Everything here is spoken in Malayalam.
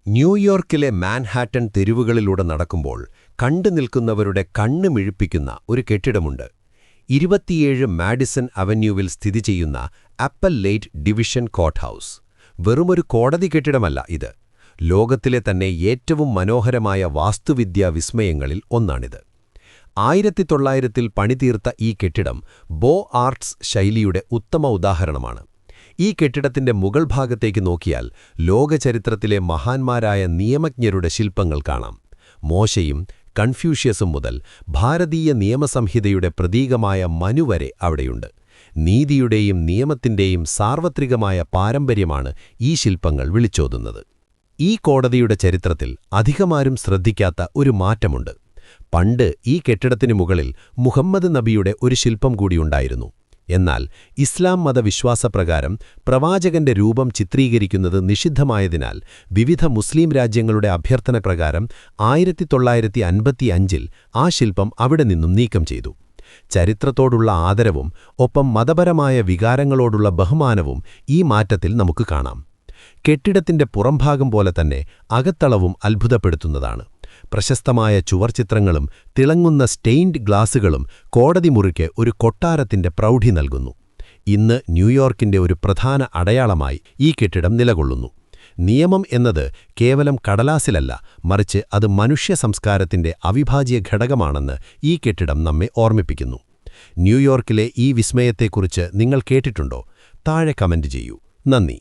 ന്യൂയോർക്കിലെ മാൻഹാട്ടൻ തെരുവുകളിലൂടെ നടക്കുമ്പോൾ കണ്ടു നിൽക്കുന്നവരുടെ കണ്ണ് മിഴിപ്പിക്കുന്ന ഒരു കെട്ടിടമുണ്ട്. 27 മാഡിസൺ അവന്യൂവിൽ സ്ഥിതി ചെയ്യുന്ന അപ്പൽ-ലേറ്റ് ഡിവിഷൻ കോർട്ട് ഹൗസ്. വെറുമൊരു കോടതി കെട്ടിടമല്ല ഇത്. ലോകത്തിലെ തന്നെ ഏറ്റവും മനോഹരമായ വാസ്തുവിദ്യാ വിസ്മയങ്ങളിൽ ഒന്നാണിത്. 1900-ൽ പണിതീർത്ത ഈ കെട്ടിടം ബോ ആർട്സ് ശൈലിയുടെ ഉത്തമ ഉദാഹരണമാണ്. ഈ കെട്ടിടത്തിന്റെ മുകൾ ഭാഗത്തേക്ക് നോക്കിയാൽ ലോകചരിത്രത്തിലെ മഹാന്മാരായ നിയമജ്ഞരുടെ ശില്പങ്ങൾ കാണാം. മോശയും കൺഫ്യൂഷ്യസും മുതൽ ഭാരതീയ നിയമസംഹിതയുടെ പ്രതീകമായ മനു വരെ അവിടെയുണ്ട്. നീതിയുടെയും നിയമത്തിന്റെയും സാർവത്രികമായ പാരമ്പര്യമാണ് ഈ ശില്പങ്ങൾ വിളിച്ചോതുന്നത്. ഈ കോടതിയുടെ ചരിത്രത്തിൽ അധികമാരും ശ്രദ്ധിക്കാത്ത ഒരു മാറ്റമുണ്ട്. പണ്ട് ഈ കെട്ടിടത്തിനു മുകളിൽ മുഹമ്മദ് നബിയുടെ ഒരു ശില്പം കൂടിയുണ്ടായിരുന്നു. എന്നാൽ ഇസ്ലാം മതവിശ്വാസപ്രകാരം പ്രവാചകന്റെ രൂപം ചിത്രീകരിക്കുന്നത് നിഷിദ്ധമായതിനാൽ വിവിധ മുസ്ലിം രാജ്യങ്ങളുടെ അഭ്യർത്ഥനപ്രകാരം 1955-ൽ ആ ശില്പം അവിടെ നിന്നും നീക്കം ചെയ്തു. ചരിത്രത്തോടുള്ള ആദരവും ഒപ്പം മതപരമായ വികാരങ്ങളോടുള്ള ബഹുമാനവും ഈ മാറ്റത്തിൽ നമുക്ക് കാണാം. കെട്ടിടത്തിന്റെ പുറംഭാഗം പോലെ തന്നെ അകത്തളവും അത്ഭുതപ്പെടുത്തുന്നതാണ്. പ്രശസ്തമായ ചുവർച്ചിത്രങ്ങളും തിളങ്ങുന്ന സ്റ്റെയിൻഡ് ഗ്ലാസുകളും കോടതി മുറിക്ക് ഒരു കൊട്ടാരത്തിന്റെ പ്രൗഢി നൽകുന്നു. ഇന്ന് ന്യൂയോർക്കിന്റെ ഒരു പ്രധാന അടയാളമായി ഈ കെട്ടിടം നിലകൊള്ളുന്നു. നിയമം എന്നത് കേവലം കടലാസിലല്ല, മറിച്ച് അത് മനുഷ്യ സംസ്കാരത്തിന്റെ അവിഭാജ്യ ഘടകമാണെന്ന് ഈ കെട്ടിടം നമ്മെ ഓർമ്മിപ്പിക്കുന്നു. ന്യൂയോർക്കിലെ ഈ വിസ്മയത്തെക്കുറിച്ച് നിങ്ങൾ കേട്ടിട്ടുണ്ടോ? താഴെ കമന്റ് ചെയ്യൂ. നന്ദി.